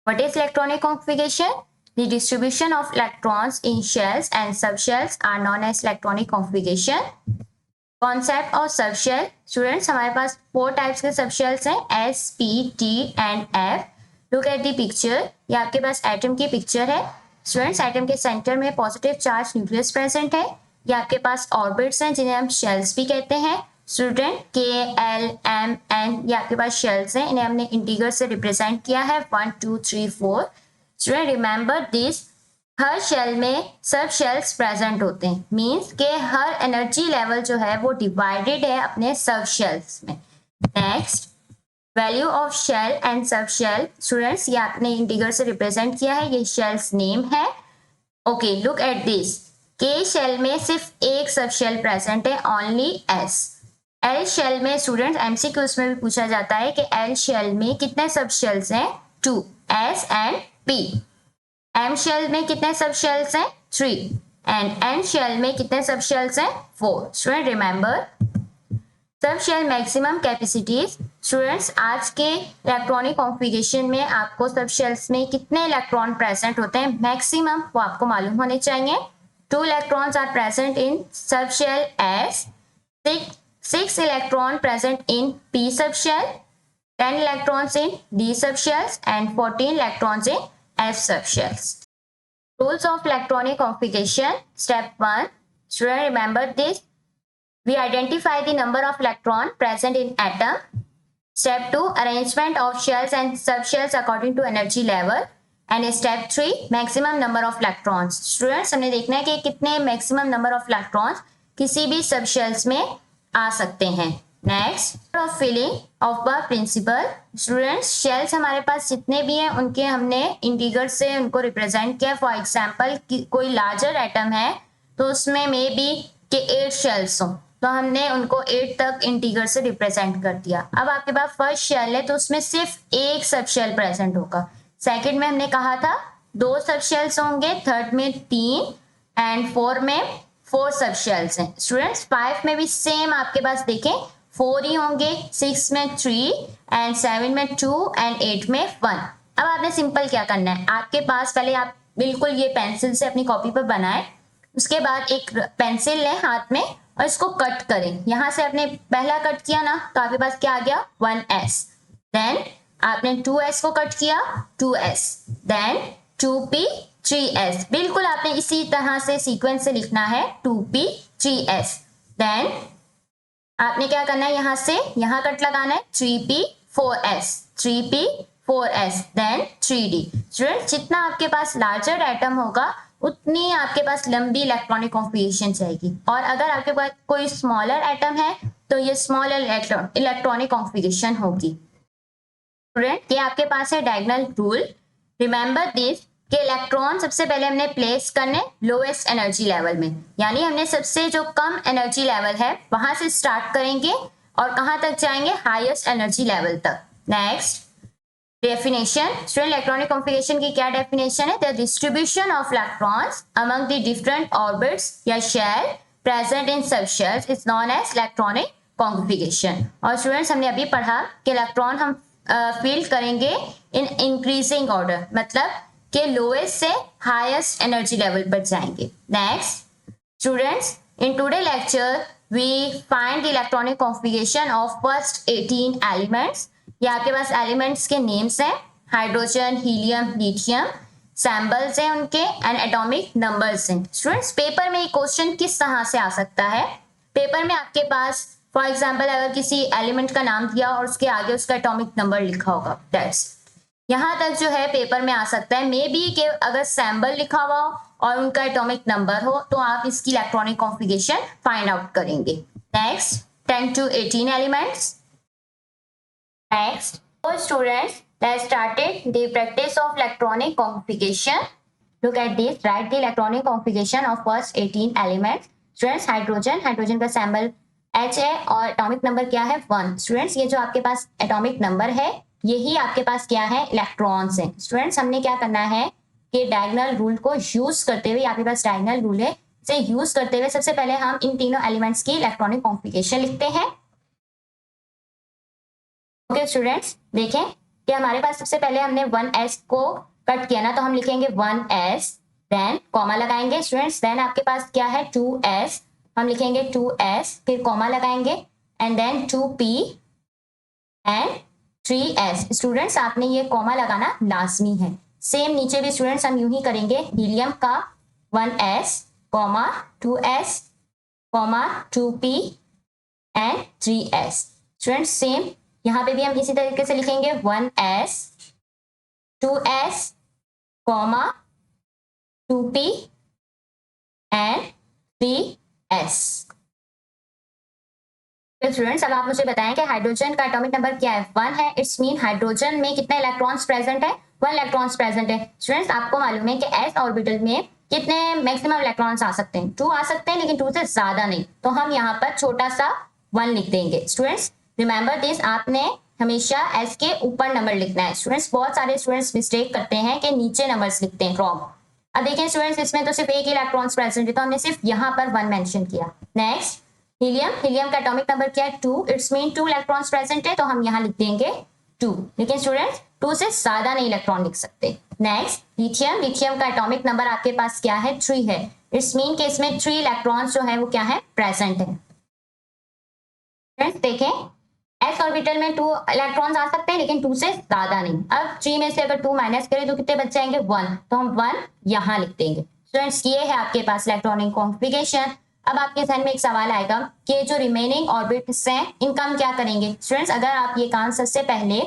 What is electronic configuration? The distribution of electrons in shells and subshells are known as electronic configuration. Concept of subshell. Students, हमारे पास 4 types के subshells हैं, S, P, T and F. Look at the picture. ये आपके पास atom की picture है. Students, atom के centre में positive charge nucleus present है. ये आपके पास ऑर्बिट्स हैं जिन्हें हम शेल्स भी कहते हैं. Student, K, L, M, N ये आपके पास शेल्स हैं. इन्हें हमने इंटीगर से रिप्रेजेंट किया है 1, 2, 3, 4. Student, remember this. हर शेल में सब शेल्स प्रेजेंट होते हैं, मींस के हर एनर्जी लेवल जो है वो डिवाइडेड है अपने सब शेल्स में. Next, value of shell and subshell. Students, ये आपने इंटीगर से रिप्रेजेंट किया है, ये शेल्स नेम है. Okay, look at this. K shell में सिर्फ एक सब शेल प्रेजेंट है, ओनली एस. एल शेल में स्टूडेंट्स एमसीक्यूज में भी पूछा जाता है कि एल शेल में कितने सब शेल्स हैं, 2, S and P. M shell में कितने सब शेल्स हैं, 3 एंड एन शेल में कितने सब शेल्स हैं, 4. Student, remember subshell maximum capacities. Students, आज के इलेक्ट्रॉनिक कॉन्फ़िगरेशन में आपको सब शेल्स में कितने इलेक्ट्रॉन प्रेजेंट होते हैं मैक्सिमम वो आपको मालूम होने चाहिए. 2 electrons are present in subshell S, 6 electron present in P subshell, 10 electrons in D subshells and 14 electrons in F subshells. Rules of electronic configuration. Step 1. Student, remember this. We identify the number of electron present in atom. Step 2. Arrangement of shells and subshells according to energy level. And step 3. Maximum number of electrons. Students, हमने देखना है कि कितने maximum number of electrons किसी भी subshells में आ सकते हैं. Next, of filling of the principle. Students, shells हमारे पास जितने भी हैं उनके हमने इंटीगर से उनको रिप्रेजेंट किया. फॉर एग्जांपल, कोई लार्जर एटम है तो उसमें मे बी के 8 शेल्स हों, तो हमने उनको 8 तक इंटीगर से रिप्रेजेंट कर दिया. अब आपके पास फर्स्ट शेल है तो उसमें सिर्फ एक सब शेल प्रेजेंट होगा. सेकेंड में हमने कहा था 2 सब शेल्स होंगे, थर्ड में 3 एंड 4 में 4 सब शेल्स हैं. स्टूडेंट्स, 5 में भी सेम आपके पास देखें 4 ही होंगे, 6 में 3 एंड 7 में 2 एंड 8 में 1. अब आपने सिंपल क्या करना है, आपके पास पहले आप बिल्कुल ये पेंसिल से अपनी कॉपी पर बनाएं. उसके बाद एक पेंसिल लें हाथ में और इसको कट करें. यहां से आपने पहला कट किया ना तो आपके पास क्या आ गया, 1s. देन आपने 2s को कट किया, 2s. Then 2p, 3s. बिल्कुल आपने इसी तरह से सीक्वेंस से लिखना है, 2p, 3s. देन आपने क्या करना है, यहां से यहां कट लगाना है, 3p, 4s, 3p, 4s, then 3d. Student, जितना आपके पास लार्जर एटम होगा उतनी आपके पास लंबी इलेक्ट्रॉनिक कॉन्फ़िगरेशन जाएगी, और अगर आपके पास कोई स्मॉलर एटम है तो ये स्मॉलर इलेक्ट्रॉनिक कॉन्फ़िगरेशन होगी. स्टूडेंट, ये आपके पास है डायगोनल रूल. रिमेंबर दिस कि इलेक्ट्रॉन सबसे पहले हमने प्लेस करने लोएस्ट एनर्जी लेवल में, यानी हमने सबसे जो कम एनर्जी लेवल है वहां से स्टार्ट करेंगे और कहां तक जाएंगे, हाईएस्ट एनर्जी लेवल तक. Next, definition. Student, electronic configuration की क्या डेफिनेशन है, the distribution of electrons among the different orbits या shell present in sub shells is known as electronic configuration. और स्टूडेंट्स, हमने अभी पढ़ा कि इलेक्ट्रॉन हम फील करेंगे इन इंक्रीजिंग ऑर्डर, मतलब के लोएस्ट से हाईएस्ट एनर्जी लेवल पर जाएंगे. Next, students, in today lecture we find the electronic configuration of first 18 elements. ये आपके पास एलिमेंट्स के नेम्स हैं, हाइड्रोजन, हीलियम, लिथियम. सैम्बल्स हैं उनके एंड एटॉमिक नंबर्स हैं. स्टूडेंट्स, पेपर में ये क्वेश्चन किस तरह से आ सकता है, पेपर में आपके पास फॉर एग्जाम्पल अगर किसी एलिमेंट का नाम दिया और उसके आगे उसका एटॉमिक नंबर लिखा होगा, दैट्स यहाँ तक जो है पेपर में आ सकता है. मे बी कि अगर सैम्बल लिखा हुआ हो और उनका एटॉमिक नंबर हो तो आप इसकी इलेक्ट्रॉनिक कॉन्फ़िगरेशन फाइंड आउट करेंगे. Next, 10 to 18 elements. Next, so students, let's started the practice of electronic configuration. Look at this. Write the electronic configuration of first 18 elements. Students, hydrogen का sample H है और atomic number क्या है, 1. Students, ये जो आपके पास atomic number है यही आपके पास क्या है, इलेक्ट्रॉन्स हैं. स्टूडेंट्स, हमने क्या करना है कि डायगोनल रूल को यूज करते हुए, आपके पास डायगोनल रूल है, से यूज करते हुए सबसे पहले हम इन तीनों एलिमेंट्स की इलेक्ट्रॉनिक कॉन्फ़िगरेशन लिखते हैं. ओके स्टूडेंट्स, देखें कि हमारे पास सबसे पहले हमने 1s को कट किया ना, तो हम लिखेंगे 1s, देन कॉमा लगाएंगे स्टूडेंट्स, देन आपके पास क्या है 2s, हम लिखेंगे 2s, फिर कॉमा लगाएंगे and then 2p and 3s। Students आपने ये कॉमा लगाना लाजमी है। सेम नीचे भी स्टूडेंट्स हम यूं ही करेंगे, हीलियम का 1s, comma 2s, comma 2p and 3s। Students same यहाँ पे भी हम इसी तरीके से लिखेंगे 1s, 2s, comma 2p and 3s। तो स्टूडेंट्स अब आप मुझे बताएं कि हाइड्रोजन का एटॉमिक नंबर क्या है, 1 है। इट्स मीन हाइड्रोजन में कितने इलेक्ट्रॉन्स प्रेजेंट है, 1 इलेक्ट्रॉन्स प्रेजेंट है। स्टूडेंट्स आपको मालूम है कि s ऑर्बिटल में कितने मैक्सिमम इलेक्ट्रॉन्स आ सकते हैं, 2 आ सकते हैं, लेकिन 2 से ज्यादा नहीं, तो हम यहाँ पर छोटा सा 1 लिख देंगे। स्टूडेंट्स रिमेंबर दिस, आपने हमेशा s के ऊपर नंबर लिखना है। स्टूडेंट्स बहुत सारे स्टूडेंट्स मिस्टेक करते हैं कि नीचे नंबर्स लिखते हैं, रॉन्ग। अब देखिए स्टूडेंट्स इसमें तो सिर्फ एक ही इलेक्ट्रॉन्स प्रेजेंट है, तो हमने सिर्फ यहाँ पर 1 मेंशन किया। नेक्स्ट हीलियम, हीलियम का एटॉमिक नंबर क्या है 2, इट्स मीन 2 इलेक्ट्रॉन्स प्रेजेंट है, तो हम यहाँ लिख देंगे 2, लेकिन स्टूडेंट्स 2 से ज्यादा नहीं इलेक्ट्रॉन लिख सकते। नेक्स्ट लिथियम, लिथियम का एटॉमिक नंबर आपके पास क्या है 3 है, इट्स मीन कि इसमें 3 इलेक्ट्रॉन्स जो है वो क्या है प्रेजेंट है। फ्रेंड्स देखें s ऑर्बिटल में 2 इलेक्ट्रॉन्स आ सकते हैं, लेकिन 2 से ज्यादा नहीं। अब 3 में से अगर 2 माइनस करें तो कितने बच जाएंगे 1, तो हम 1 यहाँ लिख देंगे। स्टूडेंट्स ये है आपके पास इलेक्ट्रॉनिक कॉन्फ़िगरेशन। अब आपके ध्यान में एक सवाल आएगा कि जो रिमेनिंग ऑर्बिट्स हैं इनका हम क्या करेंगे। स्टूडेंट्स अगर आप ये काम सबसे पहले,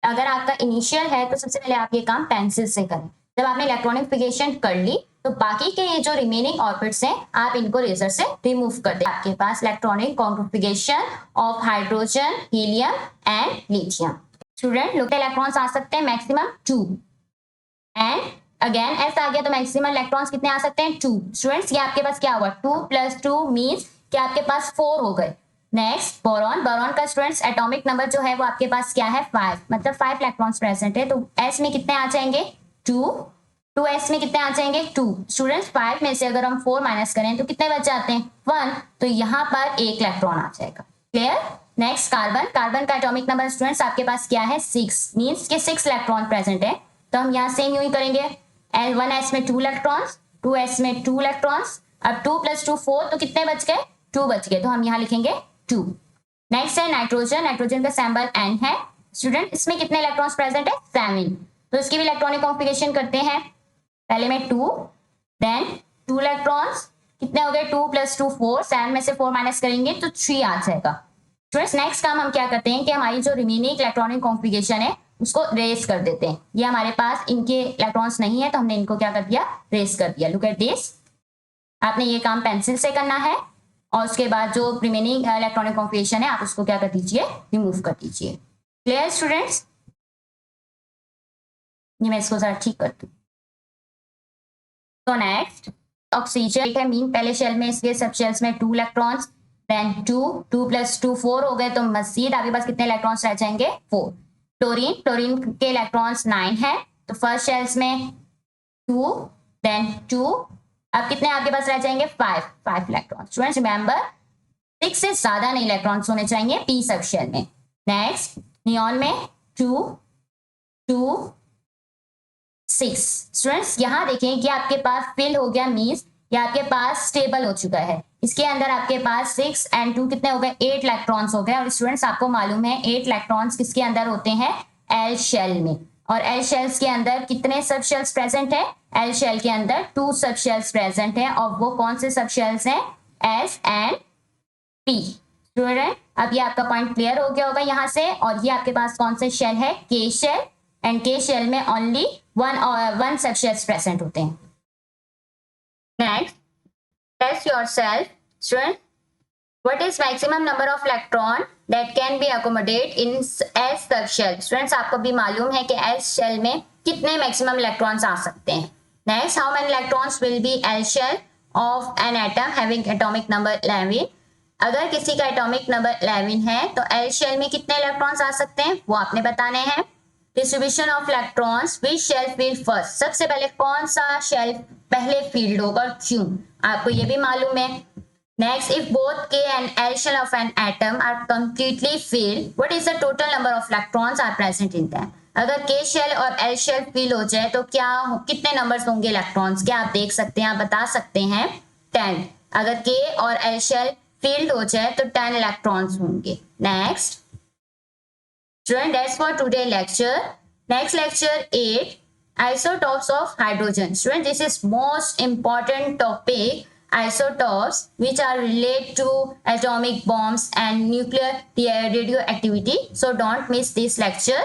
अगर आपका इनिशियल है तो सबसे पहले आप ये काम पेंसिल से करें। जब आपने इलेक्ट्रॉनिक कॉन्फ़िगरेशन कर ली तो बाकी के ये जो रिमेनिंग ऑर्बिट्स हैं आप इनको रेजर से रिमूव कर दें। आपके पास electronic configuration of hydrogen, helium and lithium. Student लोग इलेक्ट्रॉन्स आ सकते हैं मैक्सिमम 2 एंड अगेन एस आ गया तो मैक्सिमम इलेक्ट्रॉन्स कितने आ सकते हैं 2। स्टूडेंट्स ये आपके पास क्या हुआ 2 + 2 मींस कि आपके पास 4 हो गए। नेक्स्ट बोरॉन, बोरॉन का स्टूडेंट्स एटॉमिक नंबर जो है वो आपके पास क्या है 5, मतलब 5 इलेक्ट्रॉन्स प्रेजेंट है, तो एस में कितने आ जाएंगे 2, 2s में कितने आ जाएंगे 2। स्टूडेंट्स 5 में से अगर हम 4 माइनस करें तो कितने बच जाते हैं 1, तो यहाँ पर 1 इलेक्ट्रॉन आ जाएगा। क्लियर। नेक्स्ट कार्बन, कार्बन का एटॉमिक नंबर स्टूडेंट्स आपके पास क्या है 6, मींस कि 6 इलेक्ट्रॉन प्रेजेंट है, तो हम यहाँ सेम यूं ही करेंगे, 1s में 2 इलेक्ट्रॉन्स, 2s में 2 इलेक्ट्रॉन्स, अब 2 + 2 4, तो कितने बच गए 2 बच गए, तो हम यहाँ लिखेंगे 2। नेक्स्ट है नाइट्रोजन, नाइट्रोजन का सिंबल N है। स्टूडेंट इसमें कितने इलेक्ट्रॉन्स प्रेजेंट है 7, तो इसकी भी इलेक्ट्रॉनिक कॉन्फ़िगरेशन करते हैं। पहले में 2, देन 2 इलेक्ट्रॉन्स, कितने हो गए 2 + 2 4, 7 में से 4 माइनस करेंगे तो 3 आ जाएगा। फ्रेंड्स नेक्स्ट काम हम क्या करते हैं कि हमारी जो रिमेनिंग इलेक्ट्रॉनिक कॉन्फ़िगरेशन है उसको रेस कर देते हैं। ये हमारे पास इनके इलेक्ट्रॉन्स नहीं है तो हमने इनको क्या कर दिया रेस कर दिया। लुक एट दिस, आपने ये काम पेंसिल से करना है और उसके बाद जो रिमेनिंग इलेक्ट्रॉनिक कॉन्फ़िगरेशन है आप उसको क्या कर दीजिए रिमूव कर दीजिए। क्लियर स्टूडेंट्स, ये मैं इसको जरा ठीक करती हूँ। तो नेक्स्ट ऑक्सीजन है, मीन पहले शेल में, इसके सब शेल्स में 2 इलेक्ट्रॉन्स, देन 2 + 2 4 हो गए, तो मजीद आपके पास कितने इलेक्ट्रॉन्स रह जाएंगे 4। क्लोरीन, क्लोरीन के इलेक्ट्रॉन्स 9 है, तो फर्स्ट शेल्स में 2, देन 2, अब कितने आपके पास रह जाएंगे 5 इलेक्ट्रॉन्स। स्टूडेंट्स रिमेंबर 6 से ज्यादा नहीं इलेक्ट्रॉन्स होने चाहिए पी सब शेल में। नेक्स्ट नियॉन में 2 2 6। स्टूडेंट्स यहाँ देखें कि आपके पास फिल हो गया, मींस ये आपके पास स्टेबल हो चुका है। इसके अंदर आपके पास 6 और 2 कितने हो गए 8 इलेक्ट्रॉन्स हो गए। और स्टूडेंट्स आपको मालूम है 8 इलेक्ट्रॉन्स किसके अंदर होते हैं एल शेल में, और एल शेल्स के अंदर कितने सब शेल्स प्रेजेंट है, एल शेल के अंदर 2 सब शेल्स प्रेजेंट है, और वो कौन से सब शेल्स हैं एस एंड पी। स्टूडेंट अब ये आपका पॉइंट क्लियर हो गया होगा यहाँ से। और ये आपके पास कौन से शेल है K shell, and K shell में only one subshells present होते हैं। Next test yourself student, what is maximum number of electron that can be accommodate in S subshell. Students आपको भी मालूम है कि एस शेल में कितने मैक्सिमम इलेक्ट्रॉन्स आ सकते हैं। Next how many electrons will be L shell of an atom having atomic number 11। अगर किसी का एटॉमिक नंबर 11 है तो एल शेल में कितने इलेक्ट्रॉन्स आ सकते हैं वो आपने बताने हैं। Distribution of electrons, which shell field first, सबसे पहले कौन सा शेल पहले फील्ड होगा और क्यों, आपको ये भी मालूम है। Next if both K and L shell of an atom are completely filled, what is the total number of electrons are present in them. अगर K शेल और L शेल फिल हो जाए तो क्या कितने नंबर्स होंगे इलेक्ट्रॉन्स के? आप देख सकते हैं, आप बता सकते हैं 10। अगर K और L शेल फिल्ड हो जाए तो 10 इलेक्ट्रॉन्स होंगे। Next student, that's for today lecture. Next lecture 8, isotopes of hydrogen. Student, this is most important topic, isotopes, which are related to atomic bombs and nuclear radioactivity. So don't miss this lecture.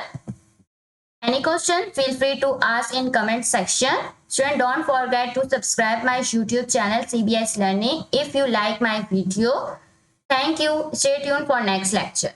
Any question, feel free to ask in comment section. Student, don't forget to subscribe my YouTube channel CBS Learning if you like my video. Thank you. Stay tuned for next lecture.